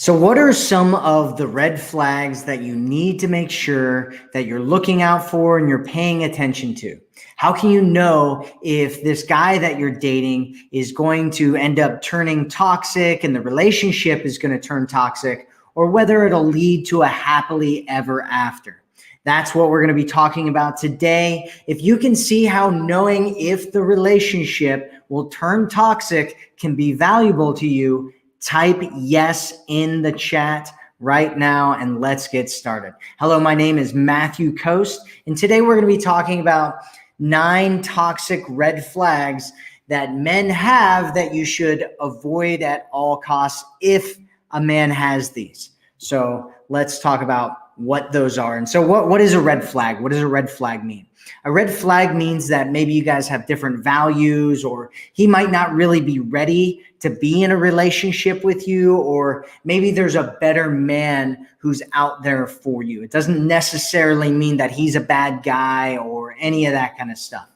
So what are some of the red flags that you need to make sure that you're looking out for and you're paying attention to? How can you know if this guy that you're dating is going to end up turning toxic and the relationship is going to turn toxic, or whether it'll lead to a happily ever after? That's what we're going to be talking about today. If you can see how knowing if the relationship will turn toxic can be valuable to you, type yes in the chat right now and let's get started. Hello, my name is Matthew Coast, and today we're going to be talking about 9 toxic red flags that men have that you should avoid at all costs if a man has these. So let's talk about what those are. And so what is a red flag? What does a red flag mean? A red flag means that maybe you guys have different values, or he might not really be ready to be in a relationship with you, or maybe there's a better man who's out there for you. It doesn't necessarily mean that he's a bad guy or any of that kind of stuff.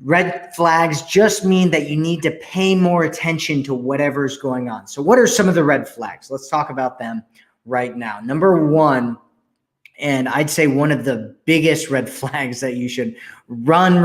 Red flags just mean that you need to pay more attention to whatever's going on. So what are some of the red flags? Let's talk about them right now. Number 1, and I'd say one of the biggest red flags that you should run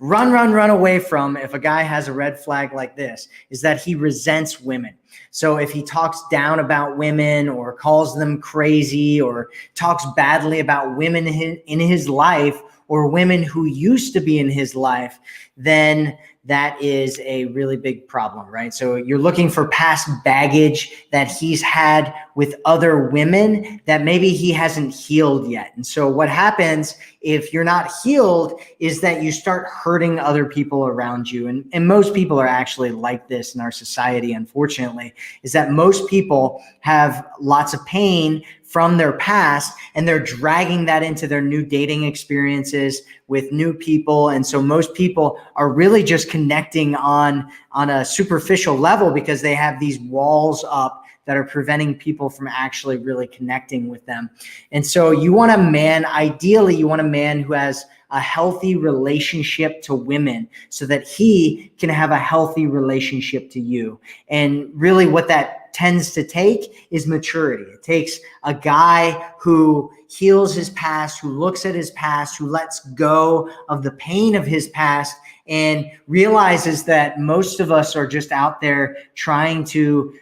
away from if a guy has a red flag like this, is that he resents women. So if he talks down about women or calls them crazy or talks badly about women in his life or women who used to be in his life, then that is a really big problem, right? So you're looking for past baggage that he's had with other women that maybe he hasn't healed yet. And so what happens if you're not healed is that you start hurting other people around you. And most people are actually like this in our society, unfortunately, is that most people have lots of pain from their past, and they're dragging that into their new dating experiences with new people. And so most people are really just connecting on a superficial level because they have these walls up that are preventing people from actually really connecting with them. And so you want a man, ideally you want a man who has a healthy relationship to women so that he can have a healthy relationship to you. And really what that tends to take is maturity. It takes a guy who heals his past, who looks at his past, who lets go of the pain of his past and realizes that most of us are just out there trying to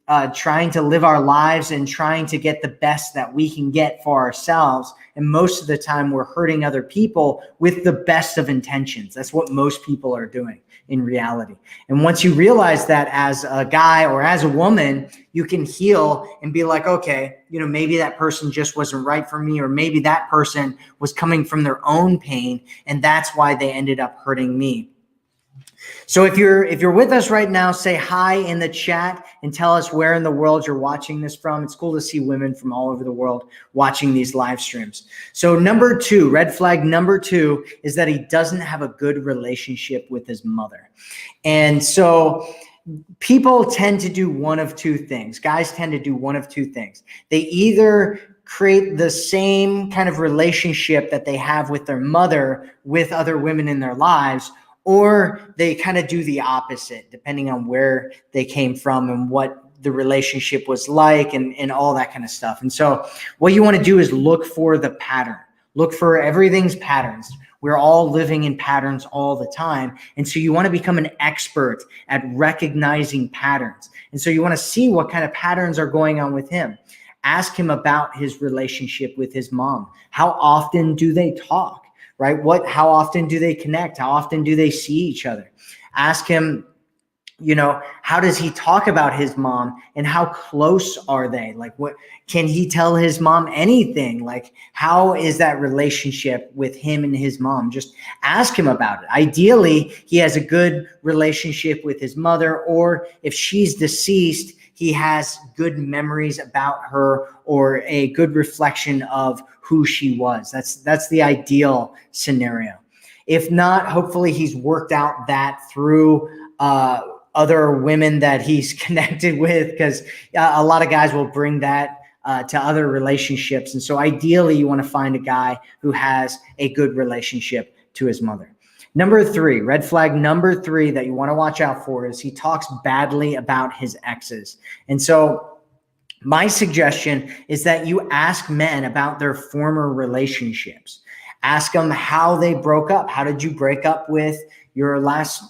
live our lives and trying to get the best that we can get for ourselves. And most of the time we're hurting other people with the best of intentions. That's what most people are doing in reality. And once you realize that as a guy or as a woman, you can heal and be like, okay, maybe that person just wasn't right for me, or maybe that person was coming from their own pain and that's why they ended up hurting me. So if you're with us right now, say hi in the chat and tell us where in the world you're watching this from. It's cool to see women from all over the world watching these live streams. So number 2, red flag number 2 is that he doesn't have a good relationship with his mother. And so people tend to do one of 2 things. Guys tend to do one of 2 things. They either create the same kind of relationship that they have with their mother with other women in their lives, or they kind of do the opposite, depending on where they came from and what the relationship was like and all that kind of stuff. And so what you want to do is look for the pattern. Look for everything's patterns. We're all living in patterns all the time. And so you want to become an expert at recognizing patterns. And so you want to see what kind of patterns are going on with him. Ask him about his relationship with his mom. How often do they talk? Right? How often do they connect? How often do they see each other? Ask him, how does he talk about his mom and how close are they? Like, what can he tell his mom anything? Like, how is that relationship with him and his mom? Just ask him about it. Ideally, he has a good relationship with his mother, or if she's deceased, he has good memories about her or a good reflection of who she was. That's the ideal scenario. If not, hopefully he's worked out that through other women that he's connected with, because a lot of guys will bring that to other relationships. And so ideally you want to find a guy who has a good relationship to his mother. Number 3, red flag number 3 that you want to watch out for is he talks badly about his exes. And so My suggestion is that you ask men about their former relationships. Ask them how they broke up. How did you break up with your last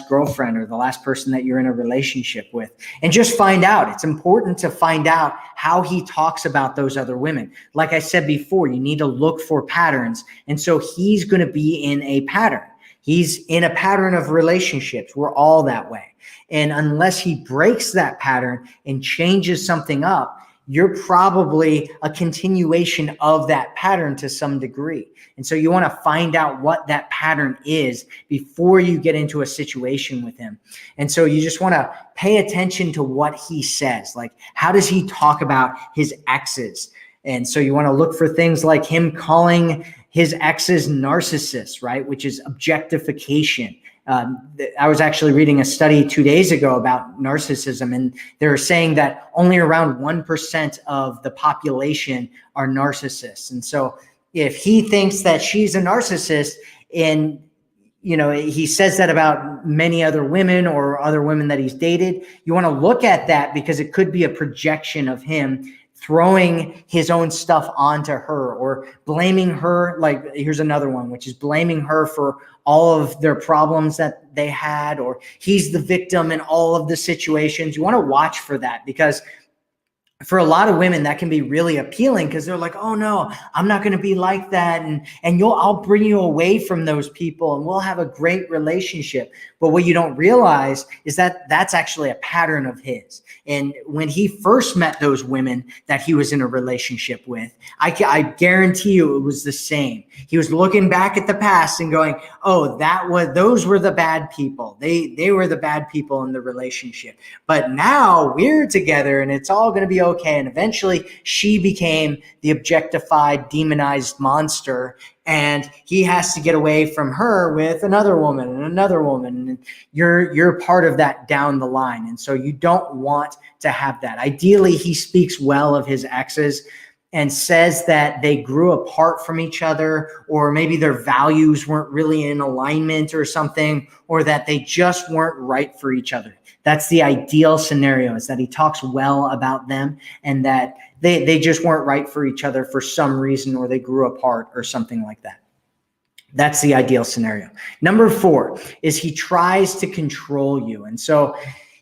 girlfriend or the last person that you're in a relationship with? And just find out. It's important to find out how he talks about those other women. Like I said before, you need to look for patterns. And so he's going to be in a pattern. He's in a pattern of relationships. We're all that way. And unless he breaks that pattern and changes something up, you're probably a continuation of that pattern to some degree. And so you want to find out what that pattern is before you get into a situation with him. And so you just want to pay attention to what he says. Like, how does he talk about his exes? And so you want to look for things like him calling his exes narcissists, right? Which is objectification. I was actually reading a study 2 days ago about narcissism, and they were saying that only around 1% of the population are narcissists. And so if he thinks that she's a narcissist and he says that about many other women or other women that he's dated, you want to look at that because it could be a projection of him throwing his own stuff onto her or blaming her. Like, here's another one, which is blaming her for all of their problems that they had, or he's the victim in all of the situations. You want to watch for that, because for a lot of women, that can be really appealing because they're like, oh no, I'm not going to be like that. And I'll bring you away from those people and we'll have a great relationship. But what you don't realize is that that's actually a pattern of his. And when he first met those women that he was in a relationship with, I guarantee you it was the same. He was looking back at the past and going, oh, those were the bad people. They were the bad people in the relationship. But now we're together and it's all going to be okay. And eventually she became the objectified, demonized monster. And he has to get away from her with another woman and another woman. And you're part of that down the line. And so you don't want to have that. Ideally, he speaks well of his exes and says that they grew apart from each other, or maybe their values weren't really in alignment or something, or that they just weren't right for each other. That's the ideal scenario, is that he talks well about them and that they just weren't right for each other for some reason, or they grew apart or something like that. That's the ideal scenario. Number 4 is he tries to control you. And so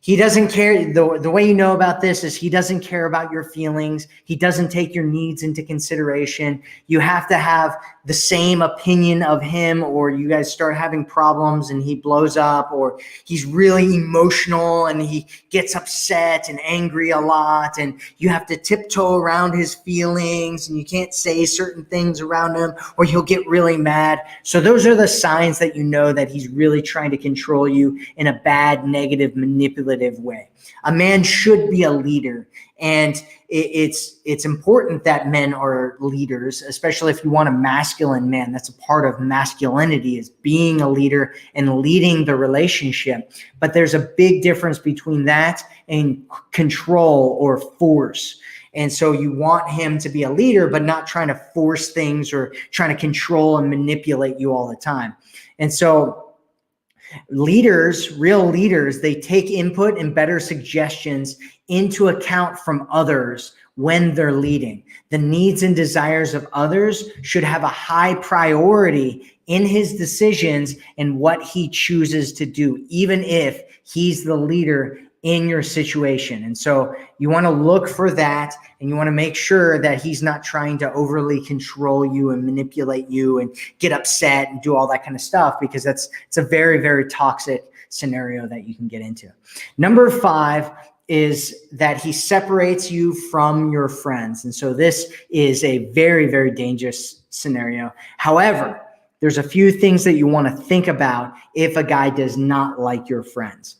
he doesn't care. The way you know about this is he doesn't care about your feelings. He doesn't take your needs into consideration. You have to have the same opinion of him, or you guys start having problems and he blows up, or he's really emotional and he gets upset and angry a lot, and you have to tiptoe around his feelings and you can't say certain things around him or he'll get really mad. So those are the signs that you know that he's really trying to control you in a bad, negative, manipulative way. A man should be a leader, and it's important that men are leaders, especially if you want a masculine man. That's a part of masculinity, is being a leader and leading the relationship. But there's a big difference between that and control or force. And so you want him to be a leader, but not trying to force things or trying to control and manipulate you all the time. And so leaders, real leaders, they take input and better suggestions into account from others when they're leading. The needs and desires of others should have a high priority in his decisions and what he chooses to do, even if he's the leader in your situation. And so you want to look for that, and you want to make sure that he's not trying to overly control you and manipulate you and get upset and do all that kind of stuff, because it's a very, very toxic scenario that you can get into. Number 5 is that he separates you from your friends. And so this is a very, very dangerous scenario. However, there's a few things that you want to think about if a guy does not like your friends.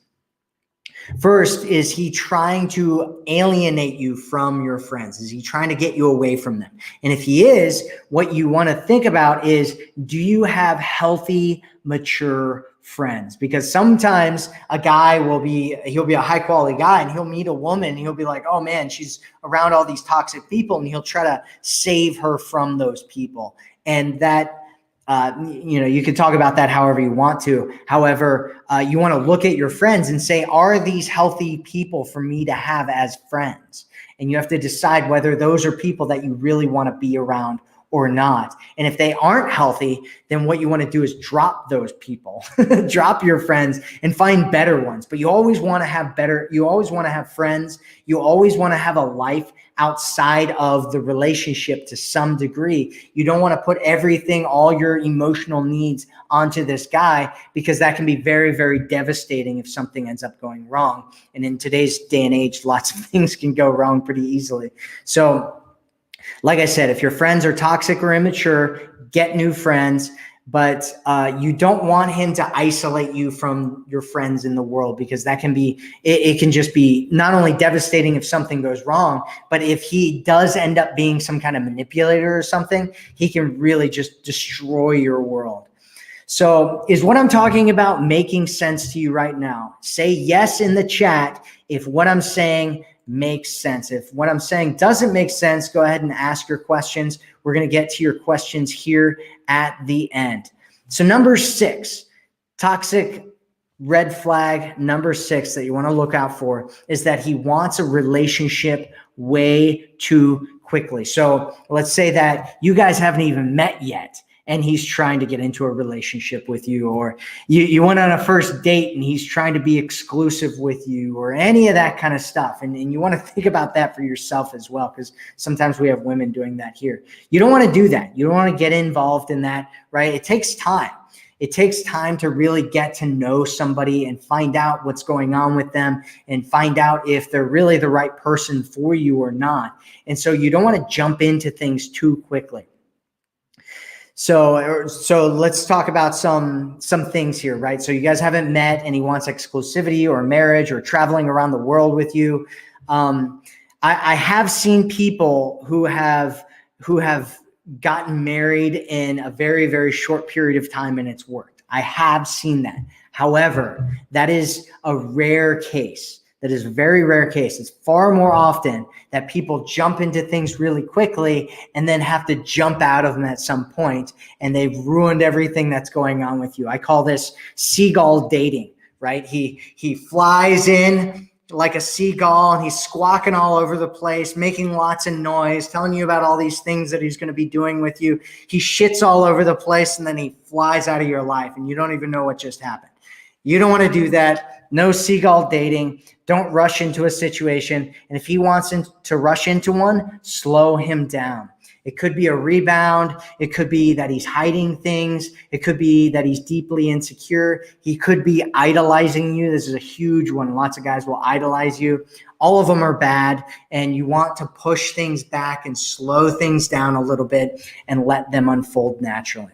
First, is he trying to alienate you from your friends? Is he trying to get you away from them? And if he is, what you want to think about is, do you have healthy, mature friends? Because sometimes a guy he'll be a high quality guy, and he'll meet a woman and he'll be like, oh man, she's around all these toxic people, and he'll try to save her from those people. And that You can talk about that however you want to. However, you want to look at your friends and say, are these healthy people for me to have as friends? And you have to decide whether those are people that you really want to be around or not. And if they aren't healthy, then what you want to do is drop those people, drop your friends and find better ones. But you always want to have better, you always want to have friends. You always want to have a life outside of the relationship to some degree. You don't want to put everything, all your emotional needs onto this guy, because that can be very, very devastating if something ends up going wrong. And in today's day and age, lots of things can go wrong pretty easily. So like I said, if your friends are toxic or immature, get new friends, but you don't want him to isolate you from your friends in the world, because that can be, it can just be not only devastating if something goes wrong, but if he does end up being some kind of manipulator or something, he can really just destroy your world. So is what I'm talking about making sense to you right now? Say yes in the chat if what I'm saying makes sense. If what I'm saying doesn't make sense, go ahead and ask your questions. We're going to get to your questions here at the end. So number 6, toxic red flag number 6 that you want to look out for is that he wants a relationship way too quickly. So let's say that you guys haven't even met yet, and he's trying to get into a relationship with you, or you went on a first date and he's trying to be exclusive with you, or any of that kind of stuff. And you want to think about that for yourself as well, because sometimes we have women doing that here. You don't want to do that. You don't want to get involved in that, right? It takes time. It takes time to really get to know somebody and find out what's going on with them and find out if they're really the right person for you or not. And so you don't want to jump into things too quickly. So let's talk about some things here, right? So you guys haven't met and he wants exclusivity or marriage or traveling around the world with you. I have seen people who have gotten married in a very, very short period of time and it's worked. I have seen that. However, that is a rare case. That is a very rare case. It's far more often that people jump into things really quickly and then have to jump out of them at some point, and they've ruined everything that's going on with you. I call this seagull dating, right? He flies in like a seagull and he's squawking all over the place, making lots of noise, telling you about all these things that he's going to be doing with you. He shits all over the place and then he flies out of your life and you don't even know what just happened. You don't want to do that. No seagull dating. Don't rush into a situation. And if he wants to rush into one, slow him down. It could be a rebound. It could be that he's hiding things. It could be that he's deeply insecure. He could be idolizing you. This is a huge one. Lots of guys will idolize you. All of them are bad. And you want to push things back and slow things down a little bit and let them unfold naturally.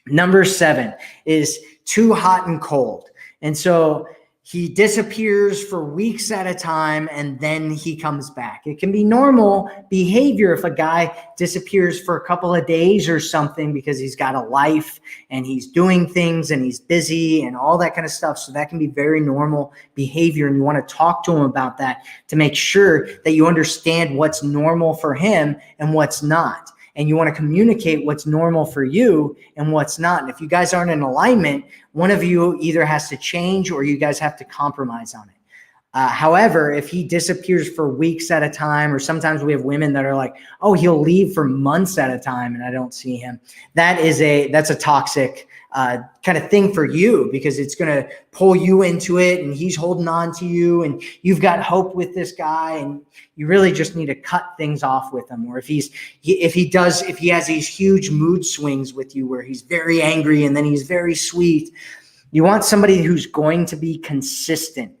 Number 7 is too hot and cold. And so he disappears for weeks at a time and then he comes back. It can be normal behavior if a guy disappears for a couple of days or something because he's got a life and he's doing things and he's busy and all that kind of stuff. So that can be very normal behavior, and you want to talk to him about that to make sure that you understand what's normal for him and what's not. And you want to communicate what's normal for you and what's not. And if you guys aren't in alignment, one of you either has to change or you guys have to compromise on it. However, if he disappears for weeks at a time, or sometimes we have women that are like, oh, he'll leave for months at a time and I don't see him. That's a toxic kind of thing for you, because it's going to pull you into it and he's holding on to you and you've got hope with this guy, and you really just need to cut things off with him. Or if he has these huge mood swings with you where he's very angry and then he's very sweet, you want somebody who's going to be consistent.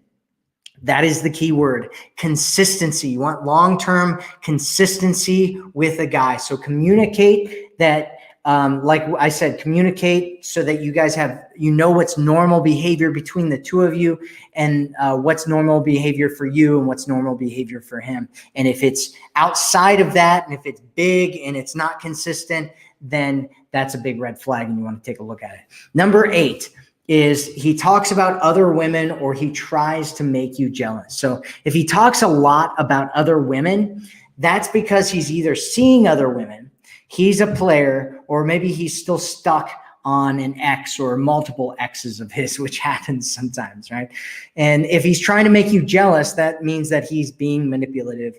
That is the key word, consistency. You want long-term consistency with a guy. So communicate that, like I said, communicate so that you guys know what's normal behavior between the two of you, and what's normal behavior for you and what's normal behavior for him. And if it's outside of that, and if it's big and it's not consistent, then that's a big red flag and you want to take a look at it. Number 8. Is he talks about other women or he tries to make you jealous. So if he talks a lot about other women, that's because he's either seeing other women, he's a player, or maybe he's still stuck on an ex or multiple exes of his, which happens sometimes, right? And if he's trying to make you jealous, that means that he's being manipulative.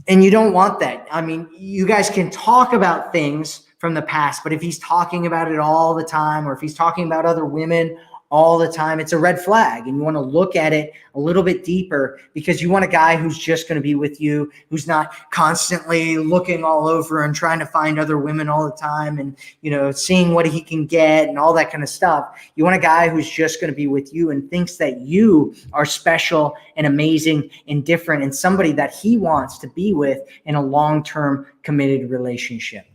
And you don't want that. I mean, you guys can talk about things from the past, but if he's talking about it all the time, or if he's talking about other women all the time, it's a red flag. And you want to look at it a little bit deeper, because you want a guy who's just going to be with you, who's not constantly looking all over and trying to find other women all the time and, seeing what he can get and all that kind of stuff. You want a guy who's just going to be with you and thinks that you are special and amazing and different, and somebody that he wants to be with in a long-term committed relationship.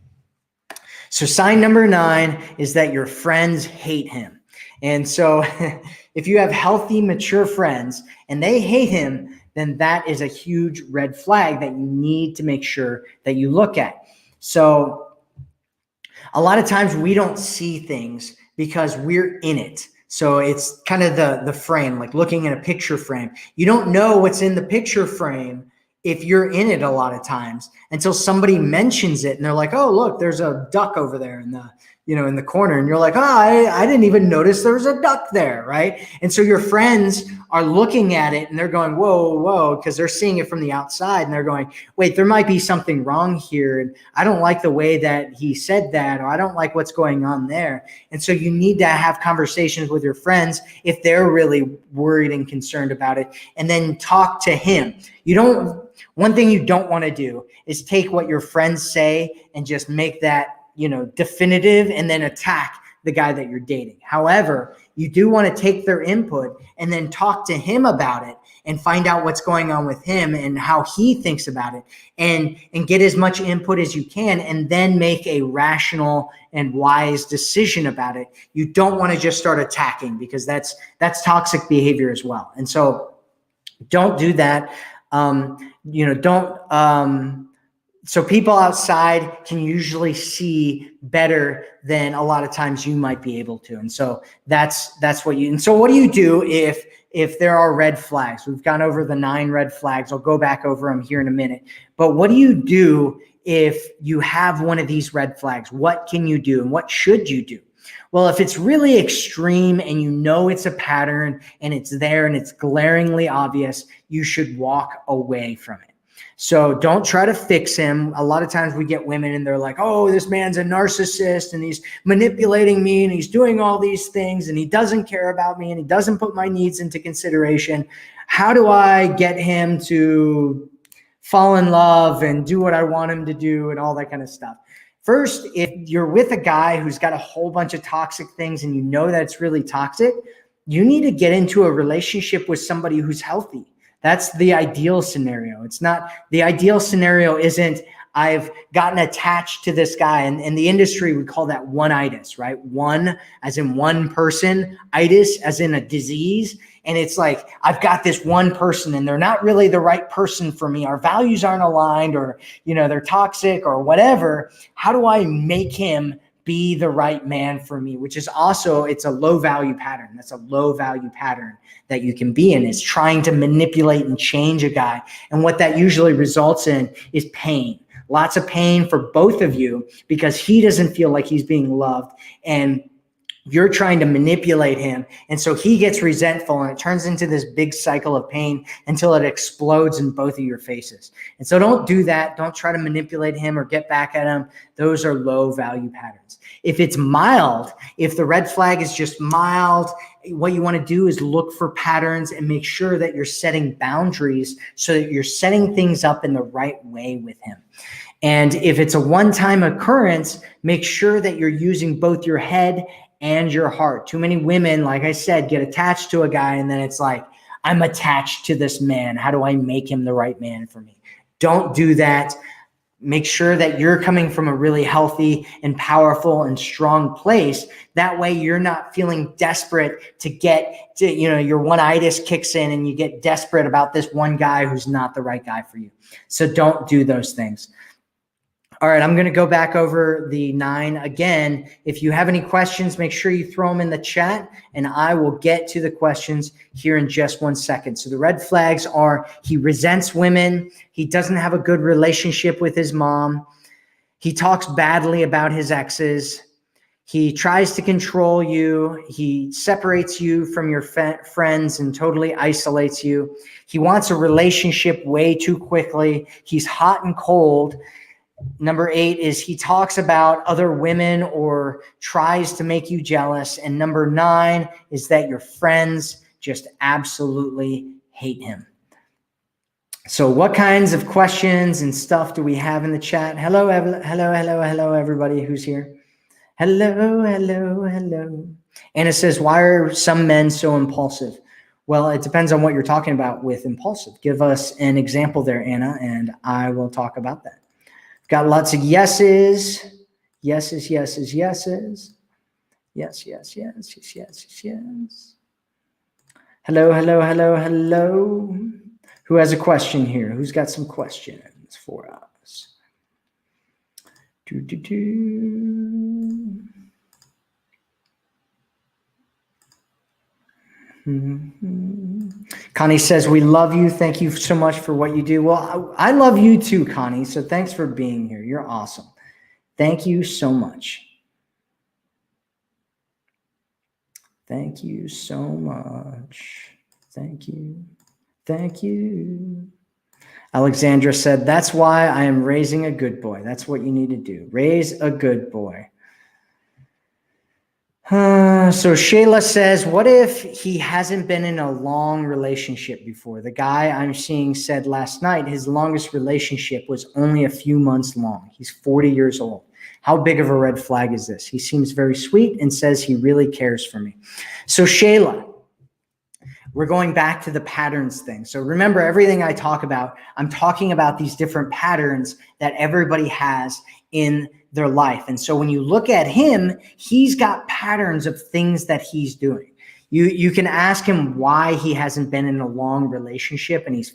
So sign number 9 is that your friends hate him. And so if you have healthy, mature friends and they hate him, then that is a huge red flag that you need to make sure that you look at. So a lot of times we don't see things because we're in it. So it's kind of the frame, like looking at a picture frame. You don't know what's in the picture frame if you're in it a lot of times until somebody mentions it and they're like, oh, look, there's a duck over there in the corner. And you're like, oh, I didn't even notice there was a duck there, right? And so your friends are looking at it and they're going, whoa, because they're seeing it from the outside and they're going, wait, there might be something wrong here. And I don't like the way that he said that, or I don't like what's going on there. And so you need to have conversations with your friends if they're really worried and concerned about it, and then talk to him. One thing you don't want to do is take what your friends say and just make that definitive and then attack the guy that you're dating. However, you do want to take their input and then talk to him about it and find out what's going on with him and how he thinks about it, and get as much input as you can, and then make a rational and wise decision about it. You don't want to just start attacking, because that's toxic behavior as well. And so don't do that. So people outside can usually see better than a lot of times you might be able to. And so that's what and so what do you do if there are red flags? We've gone over the 9 red flags. I'll go back over them here in a minute. But what do you do if you have one of these red flags? What can you do and what should you do? Well, if it's really extreme and it's a pattern and it's there and it's glaringly obvious, you should walk away from it. So don't try to fix him. A lot of times we get women and they're like, oh, this man's a narcissist and he's manipulating me and he's doing all these things and he doesn't care about me and he doesn't put my needs into consideration. How do I get him to fall in love and do what I want him to do and all that kind of stuff? First, if you're with a guy who's got a whole bunch of toxic things and you know that it's really toxic, you need to get into a relationship with somebody who's healthy. That's the ideal scenario. It's not, the ideal scenario isn't I've gotten attached to this guy. And in the industry, we call that one-itis, right? One as in one person, itis as in a disease. And it's like, I've got this one person and they're not really the right person for me. Our values aren't aligned, or, they're toxic or whatever. How do I make him be the right man for me? Which is also, it's a low value pattern. That's a low value pattern that you can be in, is trying to manipulate and change a guy. And what that usually results in is pain. Lots of pain for both of you, because he doesn't feel like he's being loved and you're trying to manipulate him. And so he gets resentful and it turns into this big cycle of pain until it explodes in both of your faces. And so don't do that. Don't try to manipulate him or get back at him. Those are low value patterns. If it's mild, if the red flag is just mild, what you want to do is look for patterns and make sure that you're setting boundaries so that you're setting things up in the right way with him. And if it's a one-time occurrence, make sure that you're using both your head and your heart. Too many women, like I said, get attached to a guy and then it's like, I'm attached to this man. How do I make him the right man for me? Don't do that. Make sure that you're coming from a really healthy and powerful and strong place. That way you're not feeling desperate to get to, your one-itis kicks in and you get desperate about this one guy who's not the right guy for you. So don't do those things. All right, I'm going to go back over the 9 again. If you have any questions, make sure you throw them in the chat and I will get to the questions here in just 1 second. So the red flags are: he resents women. He doesn't have a good relationship with his mom. He talks badly about his exes. He tries to control you. He separates you from your friends and totally isolates you. He wants a relationship way too quickly. He's hot and cold. Number 8 is he talks about other women or tries to make you jealous. And number 9 is that your friends just absolutely hate him. So what kinds of questions and stuff do we have in the chat? Hello, everybody who's here. Hello. Anna says, why are some men so impulsive? Well, it depends on what you're talking about with impulsive. Give us an example there, Anna, and I will talk about that. Got lots of yeses. Yeses. Yes. Hello. Who has a question here? Who's got some questions for us? Connie says, we love you. Thank you so much for what you do. Well, I love you too, Connie. So thanks for being here. You're awesome. Thank you so much. Thank you so much. Thank you. Alexandra said, that's why I am raising a good boy. That's what you need to do. Raise a good boy. So Shayla says, what if he hasn't been in a long relationship before? The guy I'm seeing said last night, his longest relationship was only a few months long. He's 40 years old. How big of a red flag is this? He seems very sweet and says he really cares for me. So Shayla, we're going back to the patterns thing. So remember, everything I talk about, I'm talking about these different patterns that everybody has in their life. And so when you look at him, he's got patterns of things that he's doing. You can ask him why he hasn't been in a long relationship and he's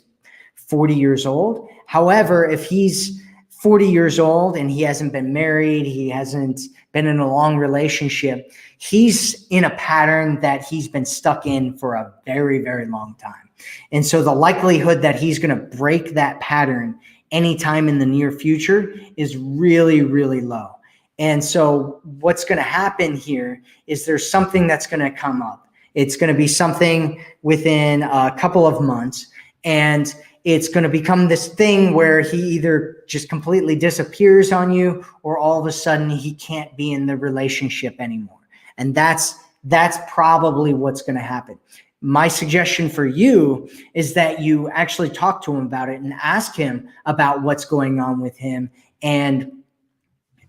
40 years old. However, if he's 40 years old and he hasn't been married, he hasn't been in a long relationship, he's in a pattern that he's been stuck in for a very, very long time. And so the likelihood that he's going to break that pattern anytime in the near future is really, really low. And so what's going to happen here is there's something that's going to come up. It's going to be something within a couple of months, and it's going to become this thing where he either just completely disappears on you, or all of a sudden he can't be in the relationship anymore. And that's probably what's going to happen. My suggestion for you is that you actually talk to him about it and ask him about what's going on with him and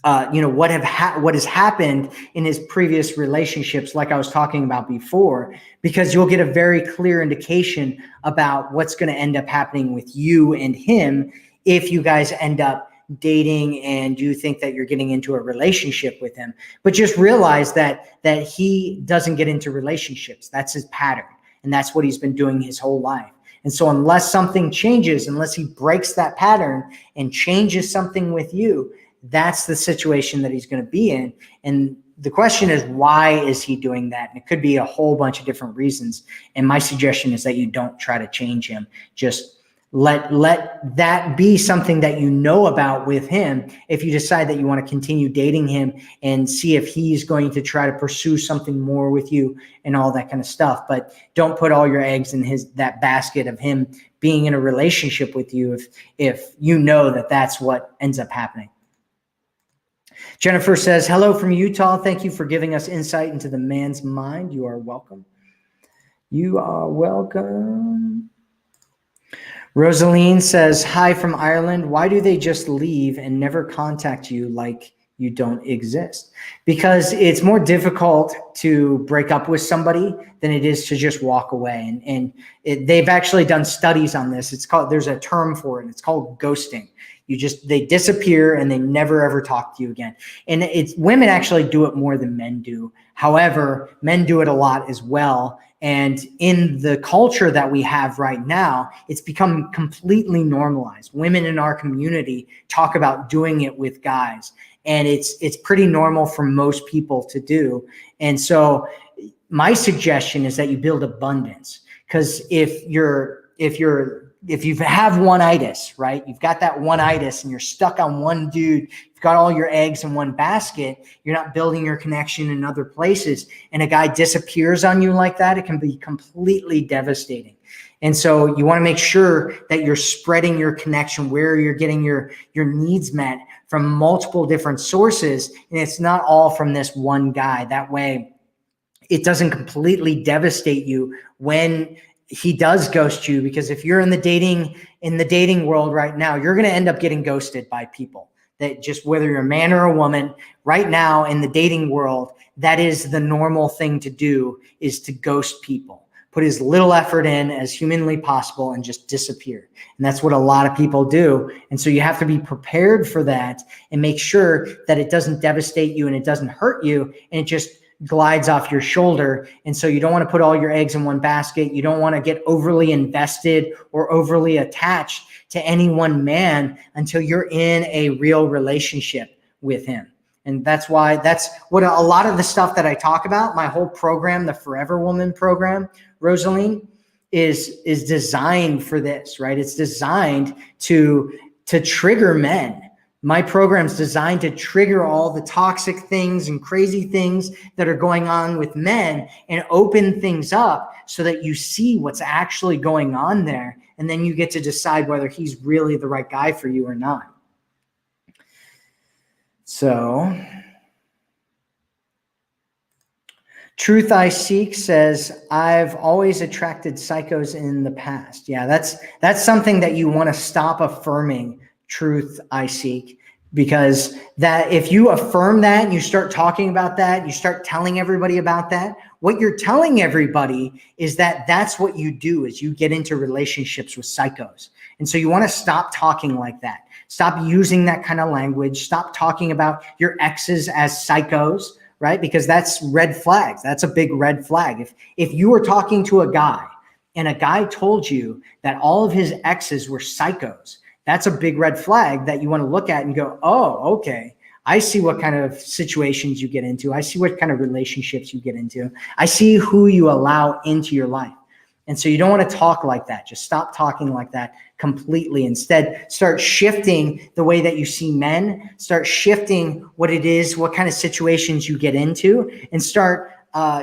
what has happened in his previous relationships, like I was talking about before, because you'll get a very clear indication about what's going to end up happening with you and him if you guys end up dating and you think that you're getting into a relationship with him. But just realize that he doesn't get into relationships. That's his pattern. And that's what he's been doing his whole life. And so unless something changes, unless he breaks that pattern and changes something with you, that's the situation that he's going to be in. And the question is, why is he doing that? And it could be a whole bunch of different reasons. And my suggestion is that you don't try to change him. Just let that be something that you know about with him. If you decide that you want to continue dating him and see if he's going to try to pursue something more with you and all that kind of stuff, but don't put all your eggs in that basket of him being in a relationship with you if you know that that's what ends up happening. Jennifer says, hello from Utah. Thank you for giving us insight into the man's mind. You are welcome. You are welcome. Rosaline says, hi from Ireland. Why do they just leave and never contact you like you don't exist? Because it's more difficult to break up with somebody than it is to just walk away. And they've actually done studies on this. There's a term for it. It's called ghosting. They disappear and they never ever talk to you again. And women actually do it more than men do. However, men do it a lot as well. And in the culture that we have right now, it's become completely normalized. Women in our community talk about doing it with guys, and it's pretty normal for most people to do. And so my suggestion is that you build abundance, because if you have one-itis, right? You've got that one-itis and you're stuck on one dude you've got all your eggs in one basket, you're not building your connection in other places, and a guy disappears on you like that, it can be completely devastating. And so you want to make sure that you're spreading your connection, where you're getting your needs met from multiple different sources, and it's not all from this one guy. That way it doesn't completely devastate you when he does ghost you, because if you're in the dating world right now, you're going to end up getting ghosted by people. That just, whether you're a man or a woman, right now in the dating world, that is the normal thing to do, is to ghost people. Put as little effort in as humanly possible and just disappear. And that's what a lot of people do. And so you have to be prepared for that and make sure that it doesn't devastate you and it doesn't hurt you, and it just glides off your shoulder. And so you don't want to put all your eggs in one basket. You don't want to get overly invested or overly attached to any one man until you're in a real relationship with him. And that's what a lot of the stuff that I talk about, my whole program, the Forever Woman program, Rosaline, is designed for this, right? It's designed to trigger men. My program's designed to trigger all the toxic things and crazy things that are going on with men and open things up so that you see what's actually going on there. And then you get to decide whether he's really the right guy for you or not. So, Truth I Seek says, I've always attracted psychos in the past. Yeah, that's something that you want to stop affirming, Truth I Seek, because that if you affirm that and you start talking about that, you start telling everybody about that, what you're telling everybody is that that's what you do, is you get into relationships with psychos. And so you want to stop talking like that. Stop using that kind of language. Stop talking about your exes as psychos, right? Because that's red flags. That's a big red flag. If you were talking to a guy and a guy told you that all of his exes were psychos, that's a big red flag that you want to look at and go, oh, okay, I see what kind of situations you get into. I see what kind of relationships you get into. I see who you allow into your life. And so you don't want to talk like that. Just stop talking like that completely. Instead, start shifting the way that you see men, start shifting what it is, what kind of situations you get into, and start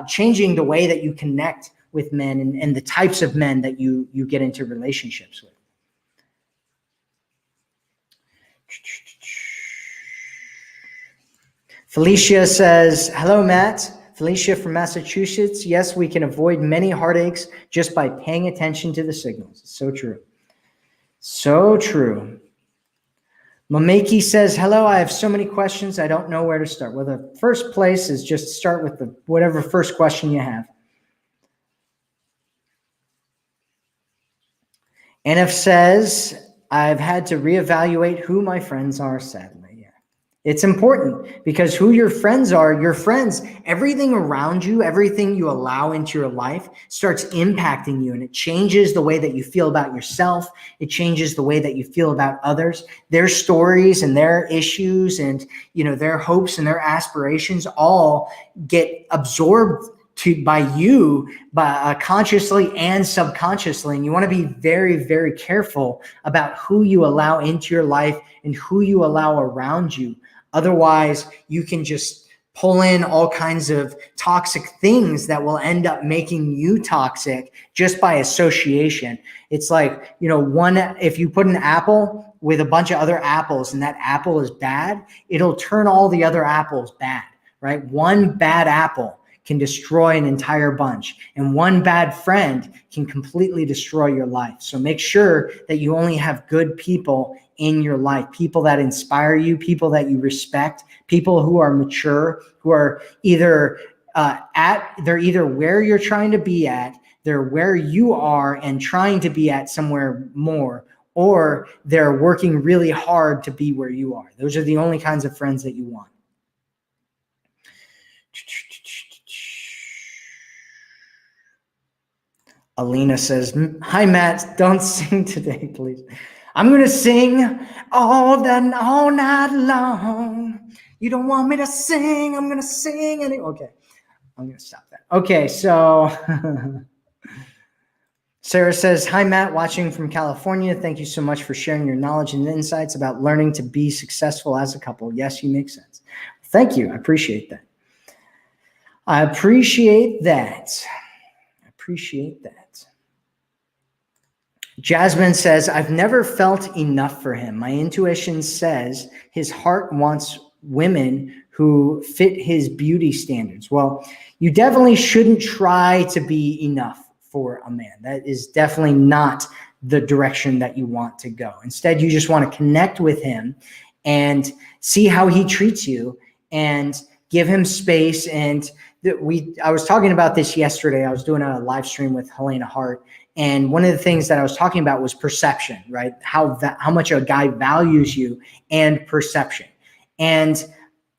changing the way that you connect with men and the types of men that you get into relationships with. Felicia says, hello, Matt. Felicia from Massachusetts. Yes, we can avoid many heartaches just by paying attention to the signals. It's so true. So true. Mameki says, hello, I have so many questions. I don't know where to start. Well, the first place is just start with whatever first question you have. NF says, I've had to reevaluate who my friends are, sadly. It's important, because who your friends are, your friends, everything around you, everything you allow into your life starts impacting you, and it changes the way that you feel about yourself. It changes the way that you feel about others. Their stories and their issues and, their hopes and their aspirations all get absorbed by you, consciously and subconsciously. And you want to be very, very careful about who you allow into your life and who you allow around you. Otherwise, you can just pull in all kinds of toxic things that will end up making you toxic just by association. It's like, if you put an apple with a bunch of other apples and that apple is bad, it'll turn all the other apples bad, right? One bad apple can destroy an entire bunch, and one bad friend can completely destroy your life. So make sure that you only have good people in your life, people that inspire you, people that you respect, people who are mature, who are either they're either where you're trying to be at, they're where you are and trying to be at somewhere more, or they're working really hard to be where you are. Those are the only kinds of friends that you want. Alina says, hi, Matt, don't sing today, please. I'm going to sing all night long. You don't want me to sing. I'm going to sing. Okay, I'm going to stop that. Okay, so Sarah says, hi, Matt, watching from California. Thank you so much for sharing your knowledge and insights about learning to be successful as a couple. Yes, you make sense. Thank you. I appreciate that. I appreciate that. Jasmine says, I've never felt enough for him. My intuition says his heart wants women who fit his beauty standards. Well, you definitely shouldn't try to be enough for a man. That is definitely not the direction that you want to go. Instead, you just want to connect with him and see how he treats you and give him space. And I was talking about this yesterday. I was doing a live stream with Helena Hart. And one of the things that I was talking about was perception, right? How much a guy values you and perception. And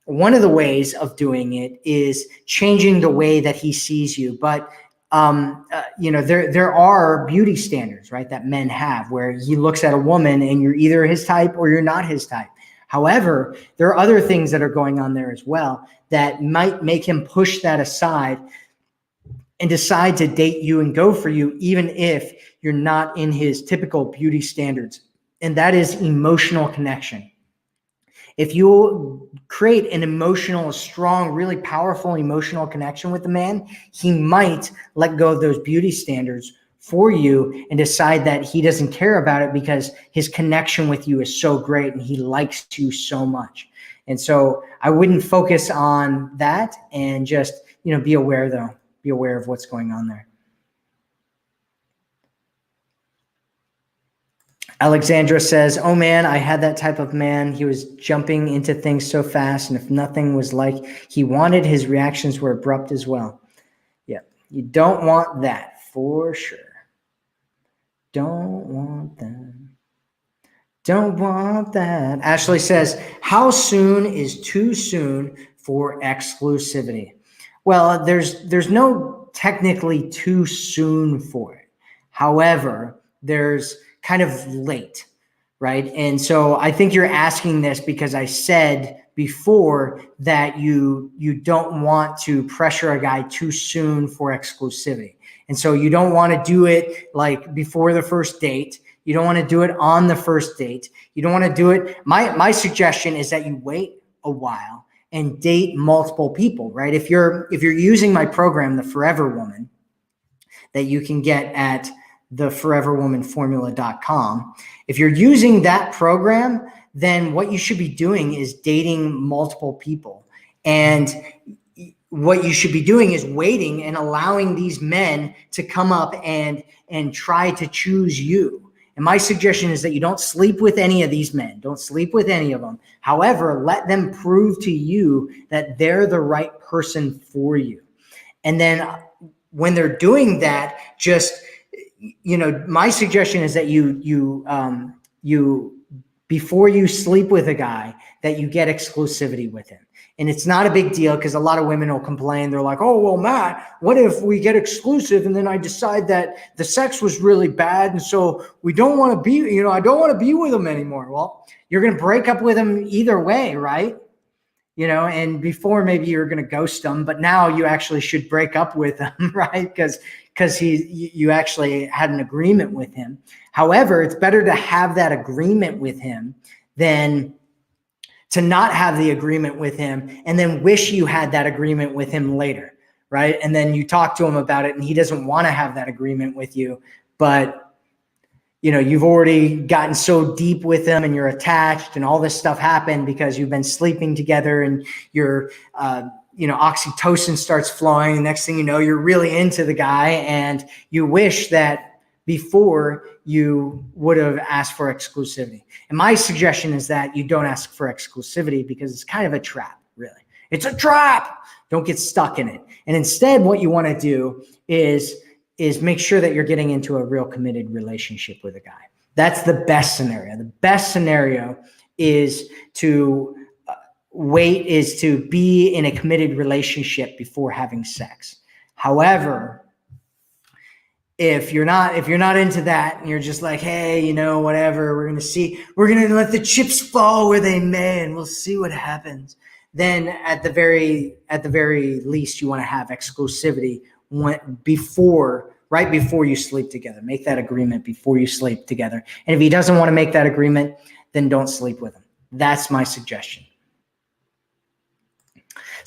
one of the ways of doing it is changing the way that he sees you. But there are beauty standards, right, that men have where he looks at a woman and you're either his type or you're not his type. However, there are other things that are going on there as well that might make him push that aside and decide to date you and go for you, even if you're not in his typical beauty standards. And that is emotional connection. If you create a strong, really powerful emotional connection with the man, he might let go of those beauty standards for you and decide that he doesn't care about it because his connection with you is so great and he likes you so much. And so I wouldn't focus on that and just, be aware though. Be aware of what's going on there. Alexandra says, oh man, I had that type of man. He was jumping into things so fast. And if nothing was like he wanted, his reactions were abrupt as well. Yeah, you don't want that for sure. Don't want that. Ashley says, how soon is too soon for exclusivity? Well, there's no technically too soon for it. However, there's kind of late, right? And so I think you're asking this because I said before that you don't want to pressure a guy too soon for exclusivity. And so you don't want to do it like before the first date. You don't want to do it on the first date. You don't want to do it. My suggestion is that you wait a while and date multiple people, right? If you're using my program, the Forever Woman, that you can get at theforeverwomanformula.com, if you're using that program, then what you should be doing is dating multiple people. And what you should be doing is waiting and allowing these men to come up and try to choose you. And my suggestion is that you don't sleep with any of these men. Don't sleep with any of them. However, let them prove to you that they're the right person for you. And then when they're doing that, just, my suggestion is that you before you sleep with a guy, that you get exclusivity with him. And it's not a big deal because a lot of women will complain. They're like, oh, well, Matt, what if we get exclusive and then I decide that the sex was really bad and so we don't want to be, I don't want to be with him anymore. Well, you're going to break up with him either way, right? And before maybe you're going to ghost him, but now you actually should break up with him, right? Because you actually had an agreement with him. However, it's better to have that agreement with him than to not have the agreement with him and then wish you had that agreement with him later, right? And then you talk to him about it and he doesn't want to have that agreement with you, but you've already gotten so deep with him and you're attached and all this stuff happened because you've been sleeping together and your oxytocin starts flowing. Next thing you know, you're really into the guy and you wish that before you would have asked for exclusivity. And my suggestion is that you don't ask for exclusivity because it's kind of a trap, really. It's a trap. Don't get stuck in it. And instead, what you want to do is make sure that you're getting into a real committed relationship with a guy. That's the best scenario. The best scenario is to be in a committed relationship before having sex. However, if you're not into that and you're just like, hey, whatever, we're going to let the chips fall where they may and we'll see what happens. Then at the very least, you want to have exclusivity before right before you sleep together. Make that agreement before you sleep together. And if he doesn't want to make that agreement, then don't sleep with him. That's my suggestion.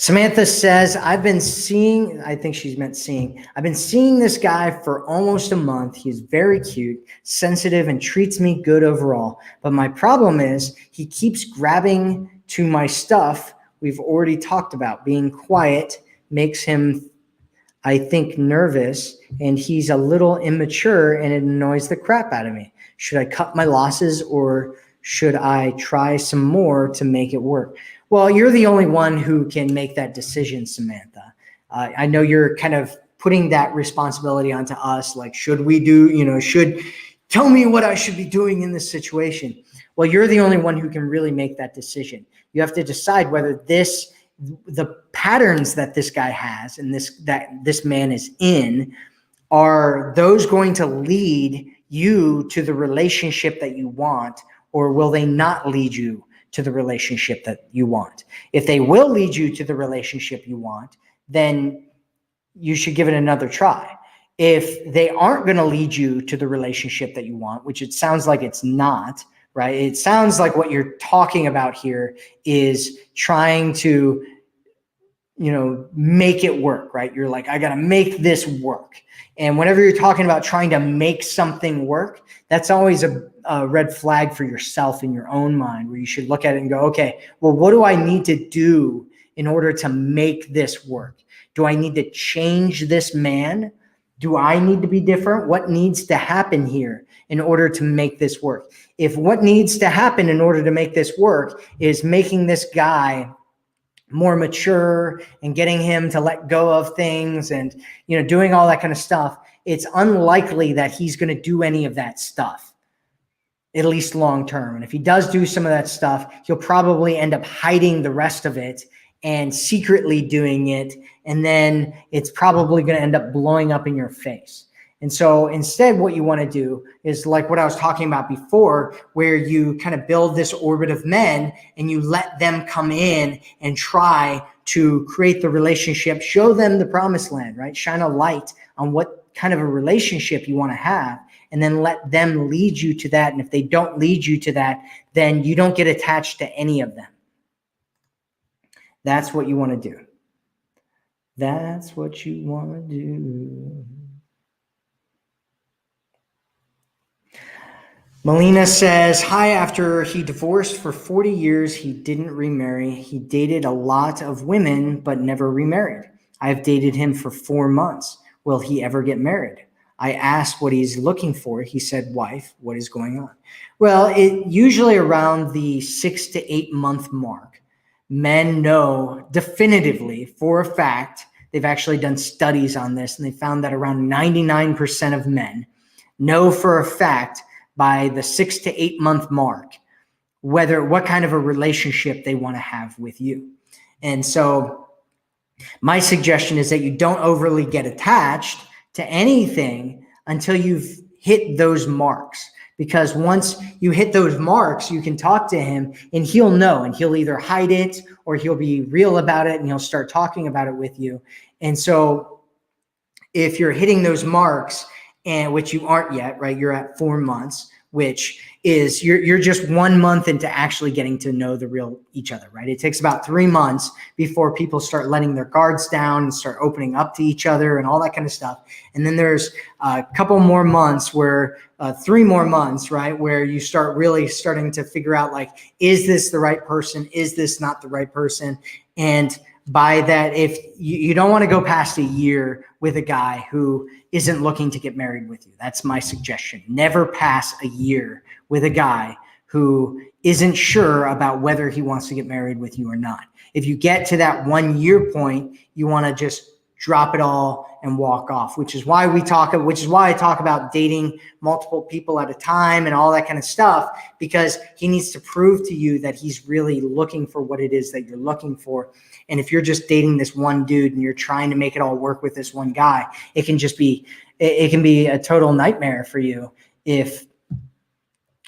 Samantha says, I've been seeing this guy for almost a month. He's very cute, sensitive, and treats me good overall. But my problem is he keeps grabbing to my stuff we've already talked about. Being quiet makes him, I think, nervous, and he's a little immature, and it annoys the crap out of me. Should I cut my losses, or should I try some more to make it work? Well, you're the only one who can make that decision, Samantha. I know you're kind of putting that responsibility onto us. Like, should we do, tell me what I should be doing in this situation. Well, you're the only one who can really make that decision. You have to decide whether the patterns that this guy has and that this man is in, are those going to lead you to the relationship that you want, or will they not lead you to the relationship that you want? If they will lead you to the relationship you want, then you should give it another try. If they aren't going to lead you to the relationship that you want, which it sounds like it's not, right? It sounds like what you're talking about here is trying to, make it work, right? You're like, I got to make this work. And whenever you're talking about trying to make something work, that's always a red flag for yourself in your own mind, where you should look at it and go, okay, well, what do I need to do in order to make this work? Do I need to change this man? Do I need to be different? What needs to happen here in order to make this work? If what needs to happen in order to make this work is making this guy more mature and getting him to let go of things and, doing all that kind of stuff, it's unlikely that he's going to do any of that stuff, at least long term. And if he does do some of that stuff, he'll probably end up hiding the rest of it and secretly doing it. And then it's probably going to end up blowing up in your face. And so instead, what you want to do is like what I was talking about before, where you kind of build this orbit of men and you let them come in and try to create the relationship, show them the promised land, right? Shine a light on what kind of a relationship you want to have, and then let them lead you to that. And if they don't lead you to that, then you don't get attached to any of them. That's what you want to do. That's what you want to do. Melina says, hi, after he divorced for 40 years, he didn't remarry. He dated a lot of women, but never remarried. I've dated him for 4 months. Will he ever get married? I asked what he's looking for. He said, wife. What is going on? Well, usually around the 6 to 8 month mark, men know definitively for a fact, they've actually done studies on this, and they found that around 99% of men know for a fact by the 6 to 8 month mark what kind of a relationship they want to have with you. And so my suggestion is that you don't overly get attached to anything until you've hit those marks. Because once you hit those marks, you can talk to him and he'll know, and he'll either hide it or he'll be real about it and he'll start talking about it with you. And so if you're hitting those marks, and which you aren't yet, right? You're at 4 months, which is you're just 1 month into actually getting to know the real each other, right? It takes about 3 months before people start letting their guards down and start opening up to each other and all that kind of stuff. And then there's a couple more months where 3 more months, right? Where you start really starting to figure out, like, is this the right person? Is this not the right person? And by that, if you don't want to go past a year with a guy who isn't looking to get married with you. That's my suggestion. Never pass a year with a guy who isn't sure about whether he wants to get married with you or not. If you get to that 1 year point, you want to just drop it all and walk off, which is why I talk about dating multiple people at a time and all that kind of stuff, because he needs to prove to you that he's really looking for what it is that you're looking for. And if you're just dating this one dude and you're trying to make it all work with this one guy, it can be a total nightmare for you if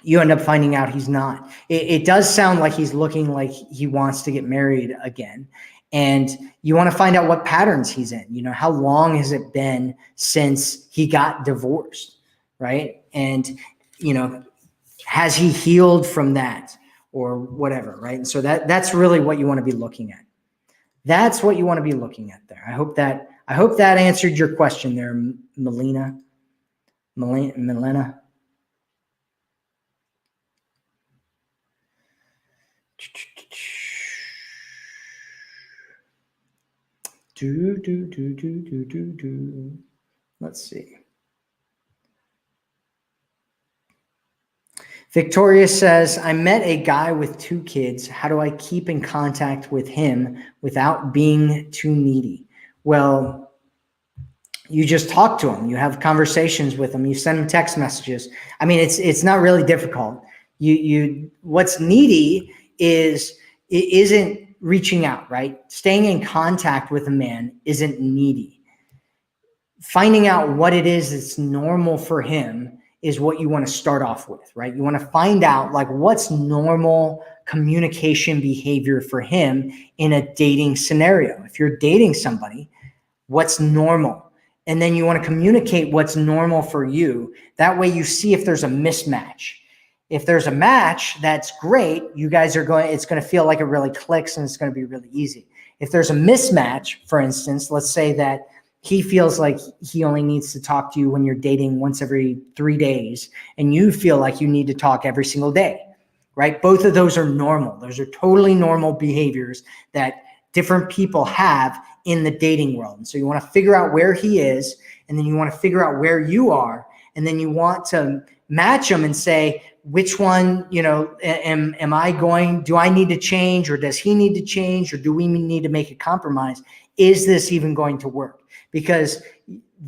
you end up finding out he's not. It does sound like he's looking like he wants to get married again. And you want to find out what patterns he's in. How long has it been since he got divorced, right? And, has he healed from that or whatever, right? And so that's really what you want to be looking at. That's what you want to be looking at there. I hope that answered your question there, Melina. Let's see. Victoria says, I met a guy with 2 kids. How do I keep in contact with him without being too needy? Well, you just talk to him. You have conversations with him. You send him text messages. I mean, it's not really difficult. What's needy isn't reaching out, right? Staying in contact with a man isn't needy. Finding out what it is that's normal for him is what you want to start off with, right? You want to find out like what's normal communication behavior for him in a dating scenario. If you're dating somebody, what's normal? And then you want to communicate what's normal for you. That way you see if there's a mismatch. If there's a match, that's great. It's going to feel like it really clicks and it's going to be really easy. If there's a mismatch, for instance, let's say that he feels like he only needs to talk to you when you're dating once every 3 days, and you feel like you need to talk every single day, right? Both of those are normal. Those are totally normal behaviors that different people have in the dating world. And so you want to figure out where he is, and then you want to figure out where you are, and then you want to match them and say, which one, do I need to change, or does he need to change, or do we need to make a compromise? Is this even going to work? Because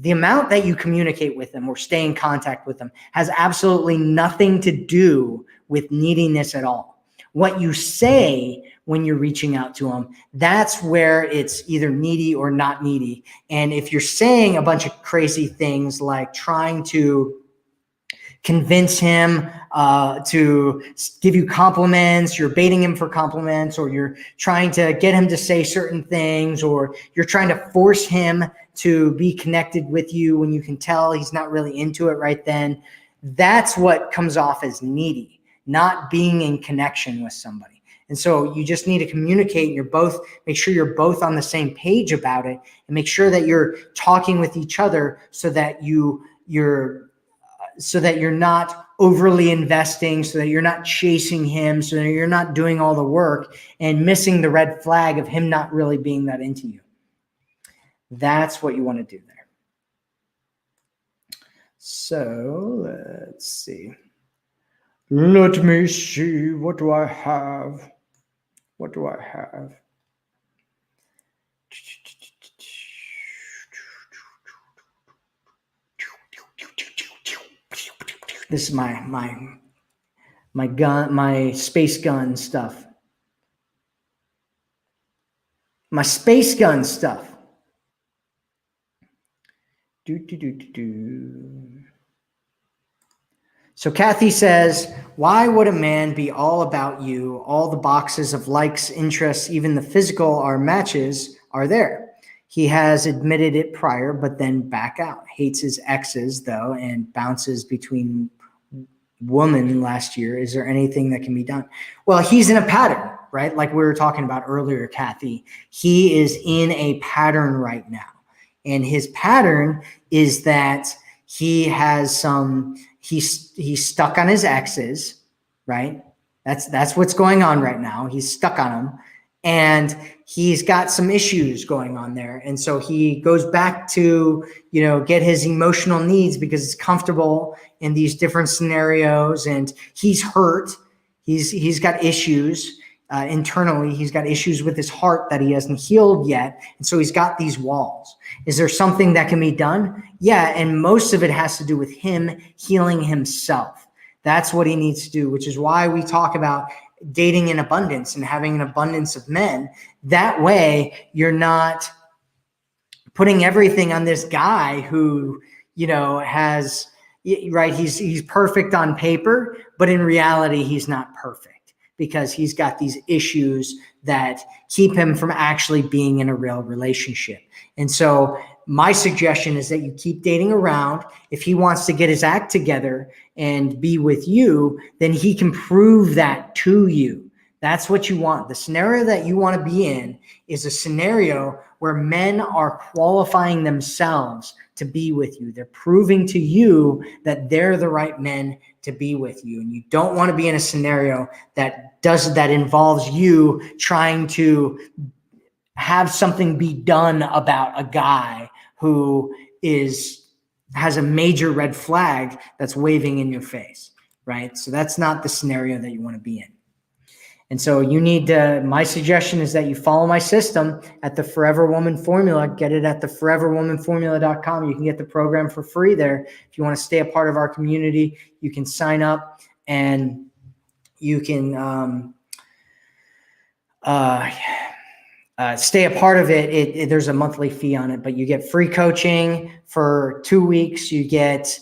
the amount that you communicate with them or stay in contact with them has absolutely nothing to do with neediness at all. What you say when you're reaching out to them, that's where it's either needy or not needy. And if you're saying a bunch of crazy things like trying to convince him to give you compliments, you're baiting him for compliments, or you're trying to get him to say certain things, or you're trying to force him to be connected with you when you can tell he's not really into it right then, that's what comes off as needy, not being in connection with somebody. And so you just need to communicate. Make sure you're both on the same page about it, and make sure that you're talking with each other so that you're not overly investing, so that you're not chasing him, so that you're not doing all the work and missing the red flag of him not really being that into you. That's what you want to do there. So let's see. Let me see. What do I have? This is my gun, my space gun stuff. My space gun stuff. So Kathy says, why would a man be all about you? All the boxes of likes, interests, even the physical are matches are there. He has admitted it prior, but then back out. Hates his exes, though, and bounces between women last year. Is there anything that can be done? Well, he's in a pattern, right? Like we were talking about earlier, Kathy. He is in a pattern right now. And his pattern is that he has he's stuck on his exes, right? That's what's going on right now. He's stuck on them, and he's got some issues going on there. And so he goes back to, get his emotional needs because it's comfortable in these different scenarios, and he's hurt. He's got issues internally. He's got issues with his heart that he hasn't healed yet. And so he's got these walls. Is there something that can be done? Yeah. And most of it has to do with him healing himself. That's what he needs to do, which is why we talk about dating in abundance and having an abundance of men. That way you're not putting everything on this guy who, has, right. He's perfect on paper, but in reality, he's not perfect, because he's got these issues that keep him from actually being in a real relationship. And so my suggestion is that you keep dating around. If he wants to get his act together and be with you, then he can prove that to you. That's what you want. The scenario that you want to be in is a scenario where men are qualifying themselves to be with you. They're proving to you that they're the right men to be with you. And you don't want to be in a scenario that involves you trying to have something be done about a guy who has a major red flag that's waving in your face, right? So that's not the scenario that you want to be in. And so you need to, my suggestion is that you follow my system at the Forever Woman Formula. Get it at theforeverwomanformula.com. You can get the program for free there. If you want to stay a part of our community, you can sign up and you can stay a part of it. There's a monthly fee on it, but you get free coaching for 2 weeks. You get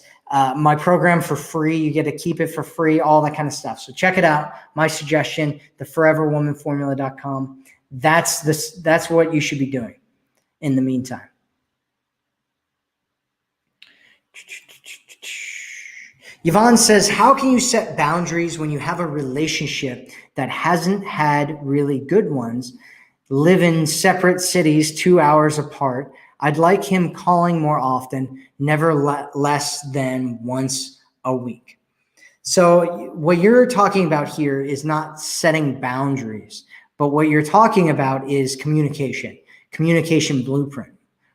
my program for free. You get to keep it for free, all that kind of stuff. So check it out. My suggestion, theforeverwomanformula.com. That's what you should be doing in the meantime. Yvonne says, how can you set boundaries when you have a relationship that hasn't had really good ones, live in separate cities 2 hours apart? I'd like him calling more often, never less than once a week. So what you're talking about here is not setting boundaries, but what you're talking about is communication blueprint,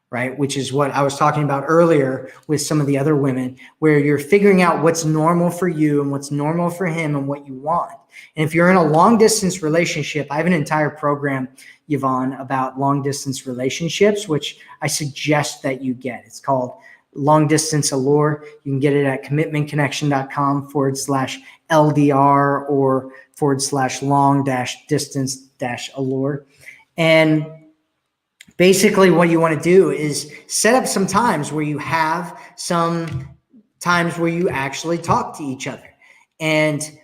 right? Which is what I was talking about earlier with some of the other women, where you're figuring out what's normal for you and what's normal for him and what you want. And if you're in a long distance relationship, I have an entire program, Yvonne, about long distance relationships, which I suggest that you get. It's called Long Distance Allure. You can get it at commitmentconnection.com/LDR or /long-distance-allure. And basically what you want to do is set up some times where you have some times where you actually talk to each other, and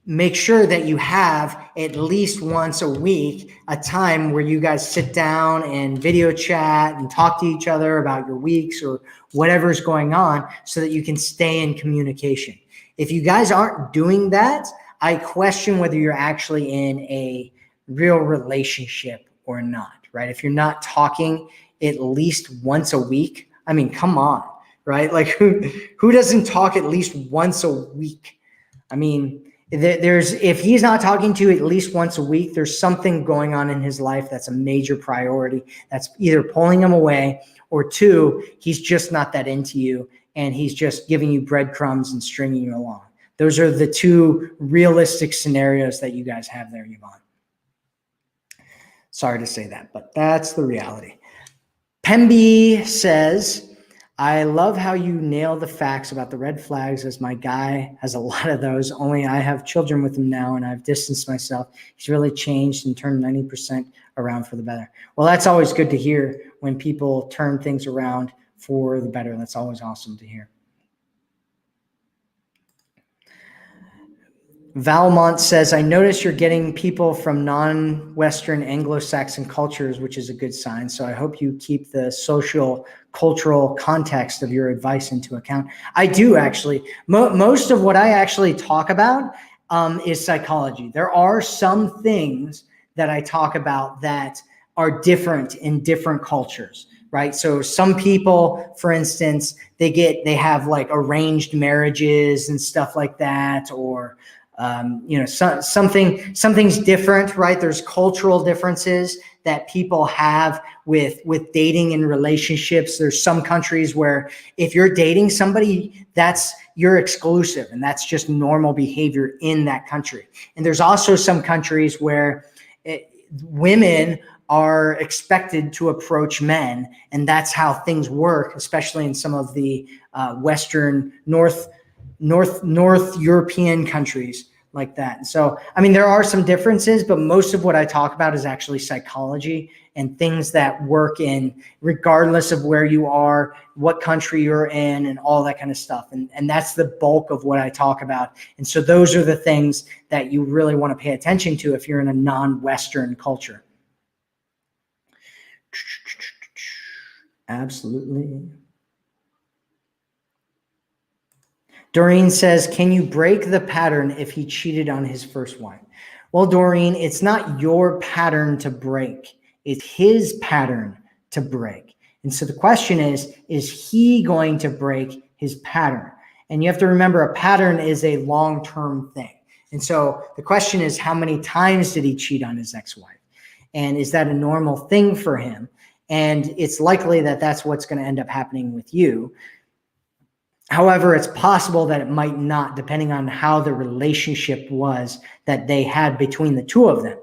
make sure that you have at least once a week a time where you guys sit down and video chat and talk to each other about your weeks or whatever's going on, so that you can stay in communication. If you guys aren't doing that, I question whether you're actually in a real relationship or not, right? If you're not talking at least once a week, I mean, come on, right? Like who doesn't talk at least once a week? I mean, if he's not talking to you at least once a week, there's something going on in his life that's a major priority that's either pulling him away, or two, he's just not that into you and he's just giving you breadcrumbs and stringing you along. Those are the two realistic scenarios that you guys have there, Yvonne. Sorry to say that, but that's the reality. Pemby says, I love how you nail the facts about the red flags, as my guy has a lot of those, only I have children with him now and I've distanced myself. He's really changed and turned 90% around for the better. Well, that's always good to hear when people turn things around for the better. That's always awesome to hear. Valmont says, I notice you're getting people from non-Western Anglo-Saxon cultures, which is a good sign. So I hope you keep the social, cultural context of your advice into account. I do actually. Most of what I actually talk about is psychology. There are some things that I talk about that are different in different cultures, right? So some people, for instance, they have like arranged marriages and stuff like that, or something's different, right? There's cultural differences that people have with dating and relationships. There's some countries where if you're dating somebody, you're exclusive, and that's just normal behavior in that country. And there's also some countries where women are expected to approach men, and that's how things work, especially in some of the Western North European countries. like that. So, I mean, there are some differences, but most of what I talk about is actually psychology and things that work in regardless of where you are, what country you're in, and all that kind of stuff. And that's the bulk of what I talk about. And so those are the things that you really want to pay attention to if you're in a non-Western culture. Absolutely. Doreen says, can you break the pattern if he cheated on his first wife? Well, Doreen, it's not your pattern to break. It's his pattern to break. And so the question is he going to break his pattern? And you have to remember, a pattern is a long-term thing. And so the question is, how many times did he cheat on his ex-wife? And is that a normal thing for him? And it's likely that that's what's going to end up happening with you. However, it's possible that it might not, depending on how the relationship was that they had between the two of them.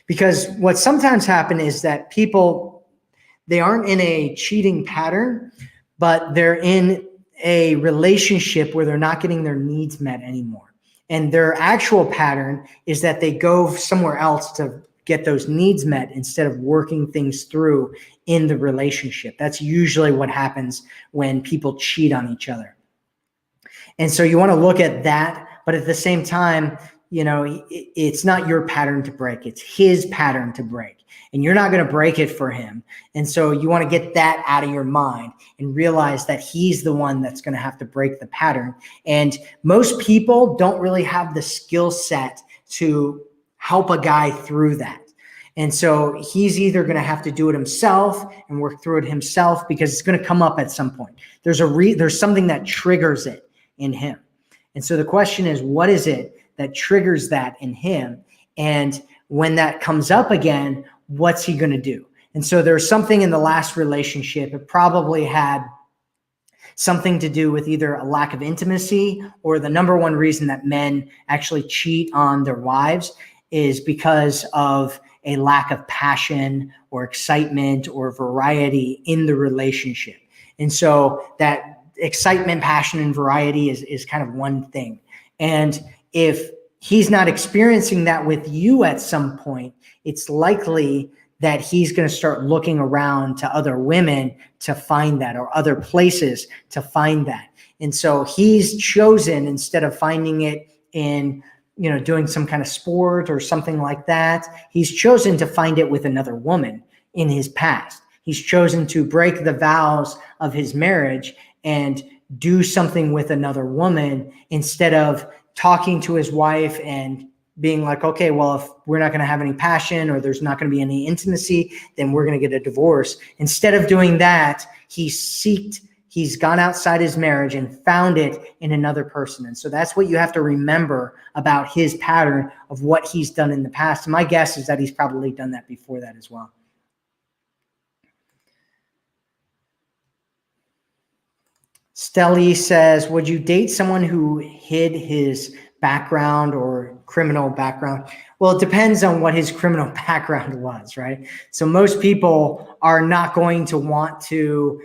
Because what sometimes happens is that people, they aren't in a cheating pattern, but they're in a relationship where they're not getting their needs met anymore. And their actual pattern is that they go somewhere else to get those needs met instead of working things through in the relationship. That's usually what happens when people cheat on each other. And so you want to look at that, but at the same time, you know, it's not your pattern to break. It's his pattern to break, and you're not going to break it for him. And so you want to get that out of your mind and realize that he's the one that's going to have to break the pattern. And most people don't really have the skill set to help a guy through that. And so he's either going to have to do it himself and work through it himself, because it's going to come up at some point. There's something that triggers it in him. And so the question is, what is it that triggers that in him? And when that comes up again, what's he going to do? And so there's something in the last relationship. It probably had something to do with either a lack of intimacy, or the number one reason that men actually cheat on their wives is because of a lack of passion or excitement or variety in the relationship. And so that excitement, passion, and variety is kind of one thing. And if he's not experiencing that with you at some point, it's likely that he's going to start looking around to other women to find that, or other places to find that. And so he's chosen, instead of finding it in, you know, doing some kind of sport or something like that, he's chosen to find it with another woman in his past. He's chosen to break the vows of his marriage and do something with another woman, instead of talking to his wife and being like, okay, well, if we're not going to have any passion, or there's not going to be any intimacy, then we're going to get a divorce. Instead of doing that, he's gone outside his marriage and found it in another person. And so that's what you have to remember about his pattern of what he's done in the past. And my guess is that he's probably done that before that as well. Stelly says, would you date someone who hid his background or criminal background? Well, it depends on what his criminal background was, right? So most people are not going to want to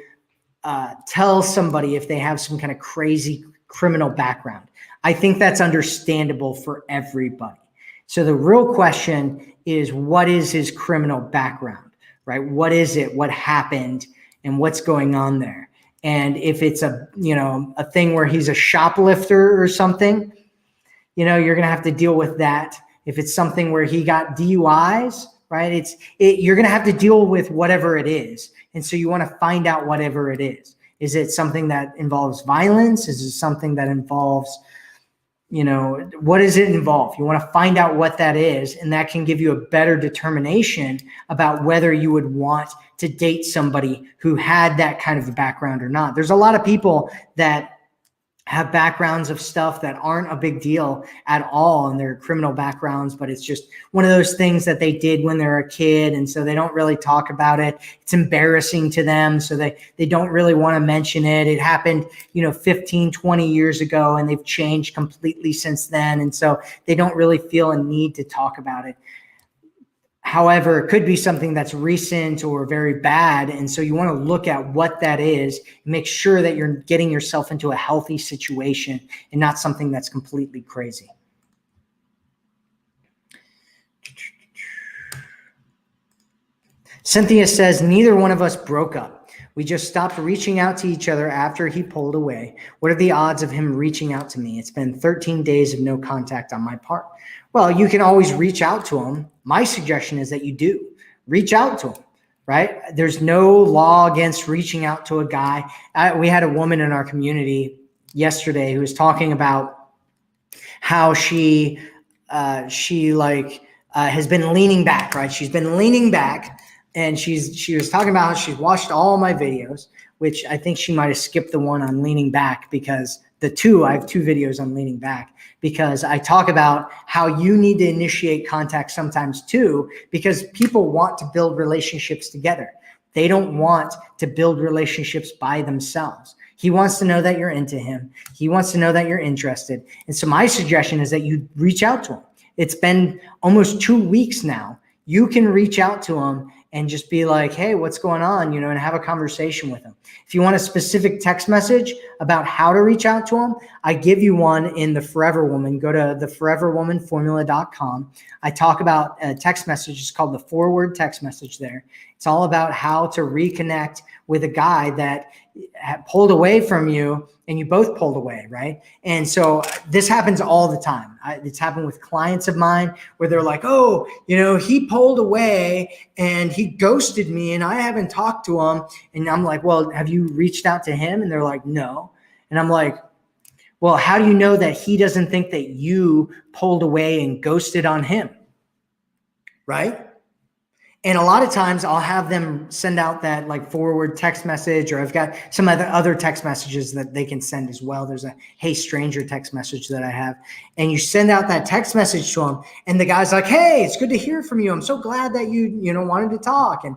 tell somebody if they have some kind of crazy criminal background. I think that's understandable for everybody. So the real question is, what is his criminal background, right? What is it? What happened? And what's going on there? And if it's a thing where he's a shoplifter or something, you're going to have to deal with that. If it's something where he got DUIs, right? You're going to have to deal with whatever it is. And so you want to find out whatever it is. Is it something that involves violence? Is it something that involves, what does it involve? You want to find out what that is, and that can give you a better determination about whether you would want to date somebody who had that kind of a background or not. There's a lot of people that have backgrounds of stuff that aren't a big deal at all in their criminal backgrounds, but it's just one of those things that they did when they were a kid, and so they don't really talk about it. It's embarrassing to them, so they don't really want to mention it. It happened, 15, 20 years ago, and they've changed completely since then, and so they don't really feel a need to talk about it. However, it could be something that's recent or very bad. And so you want to look at what that is, make sure that you're getting yourself into a healthy situation and not something that's completely crazy. Cynthia says, neither one of us broke up. We just stopped reaching out to each other after he pulled away. What are the odds of him reaching out to me? It's been 13 days of no contact on my part. Well, you can always reach out to him. My suggestion is that you do. Reach out to him, right? There's no law against reaching out to a guy. We had a woman in our community yesterday who was talking about how she has been leaning back, right? She's been leaning back, and she was talking about how she's watched all my videos, which I think she might have skipped the one on leaning back, because I have 2 videos on leaning back, because I talk about how you need to initiate contact sometimes too, because people want to build relationships together. They don't want to build relationships by themselves. He wants to know that you're into him. He wants to know that you're interested. And so my suggestion is that you reach out to him. It's been almost 2 weeks now. You can reach out to him and just be like, hey, what's going on? And have a conversation with him. If you want a specific text message about how to reach out to him, I give you one in the Forever Woman. Go to theforeverwomanformula.com. I talk about a text message. It's called the forward text message there. It's all about how to reconnect with a guy that pulled away from you, and you both pulled away, right? And so this happens all the time. It's happened with clients of mine where they're like, oh, he pulled away and he ghosted me and I haven't talked to him. And I'm like, well, have you reached out to him? And they're like, no. And I'm like, well, how do you know that he doesn't think that you pulled away and ghosted on him, right? And a lot of times I'll have them send out that forward text message, or I've got some other text messages that they can send as well. There's a hey stranger text message that I have, and you send out that text message to them, and the guy's like, hey, it's good to hear from you. I'm so glad that you wanted to talk. And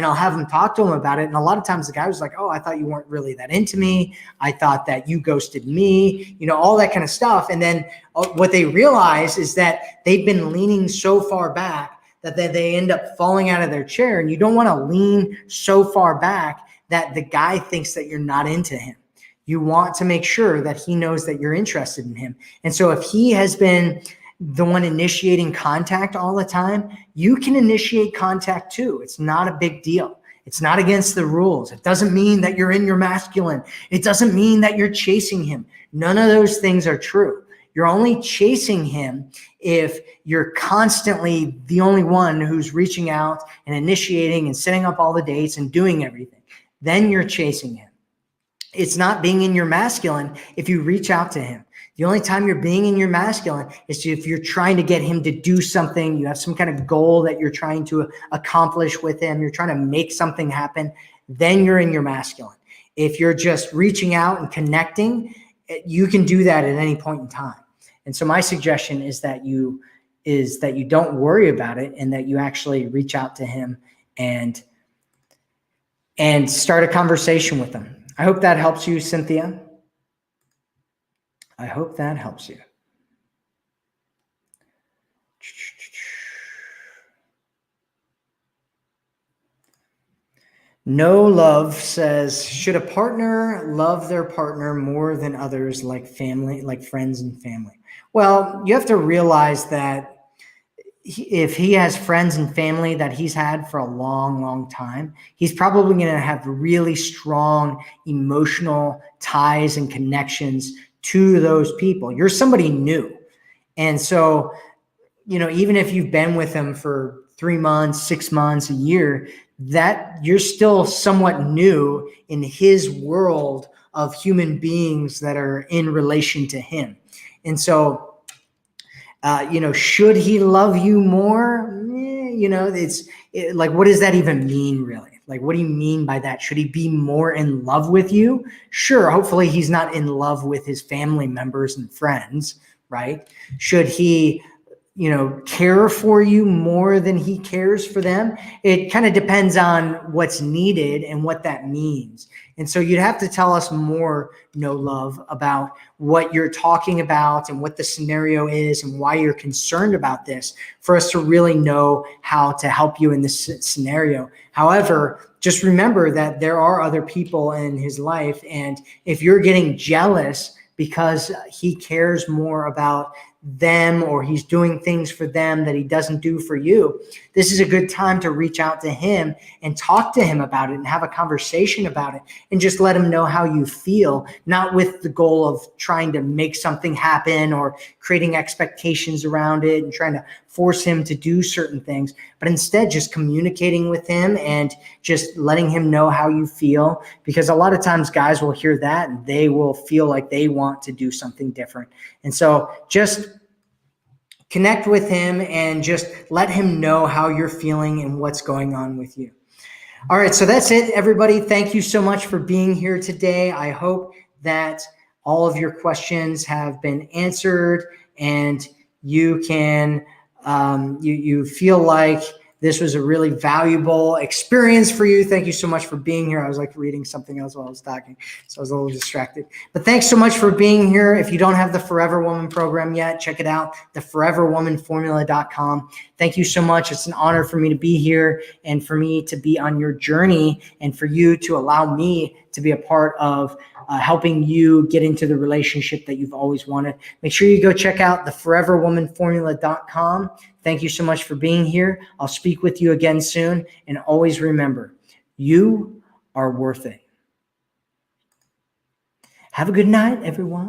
I'll have them talk to him about it. And a lot of times the guy was like, oh, I thought you weren't really that into me. I thought that you ghosted me, all that kind of stuff. And then what they realize is that they've been leaning so far back that they end up falling out of their chair. And you don't want to lean so far back that the guy thinks that you're not into him. You want to make sure that he knows that you're interested in him. And so if he has been the one initiating contact all the time, you can initiate contact too. It's not a big deal. It's not against the rules. It doesn't mean that you're in your masculine. It doesn't mean that you're chasing him. None of those things are true. You're only chasing him if you're constantly the only one who's reaching out and initiating and setting up all the dates and doing everything. Then you're chasing him. It's not being in your masculine if you reach out to him. The only time you're being in your masculine is if you're trying to get him to do something. You have some kind of goal that you're trying to accomplish with him. You're trying to make something happen. Then you're in your masculine. If you're just reaching out and connecting, you can do that at any point in time. And so my suggestion is that you don't worry about it, and that you actually reach out to him and start a conversation with him. I hope that helps you, Cynthia. I hope that helps you. No Love says, should a partner love their partner more than others, like family, like friends and family? Well, you have to realize that if he has friends and family that he's had for a long, long time, he's probably going to have really strong emotional ties and connections to those people. You're somebody new. And so, even if you've been with him for 3 months, 6 months, a year, that you're still somewhat new in his world of human beings that are in relation to him. And so, should he love you more? What does that even mean, really? What do you mean by that? Should he be more in love with you? Sure. Hopefully he's not in love with his family members and friends, right? Should he, care for you more than he cares for them? It kind of depends on what's needed and what that means. And so you'd have to tell us more, No Love, about what you're talking about and what the scenario is and why you're concerned about this, for us to really know how to help you in this scenario. However, just remember that there are other people in his life. And if you're getting jealous because he cares more about them or he's doing things for them that he doesn't do for you, this is a good time to reach out to him and talk to him about it and have a conversation about it and just let him know how you feel, not with the goal of trying to make something happen or creating expectations around it and trying to force him to do certain things, but instead just communicating with him and just letting him know how you feel, because a lot of times guys will hear that and they will feel like they want to do something different. And so just connect with him and just let him know how you're feeling and what's going on with you. All right, so that's it, everybody. Thank you so much for being here today. I hope that all of your questions have been answered and you can you feel like this was a really valuable experience for you. Thank you so much for being here. I was like reading something else while I was talking, so I was a little distracted. But thanks so much for being here. If you don't have the Forever Woman program yet, check it out, theforeverwomanformula.com. Thank you so much. It's an honor for me to be here and for me to be on your journey and for you to allow me to be a part of helping you get into the relationship that you've always wanted. Make sure you go check out theforeverwomanformula.com. Thank you so much for being here. I'll speak with you again soon. And always remember, you are worth it. Have a good night, everyone.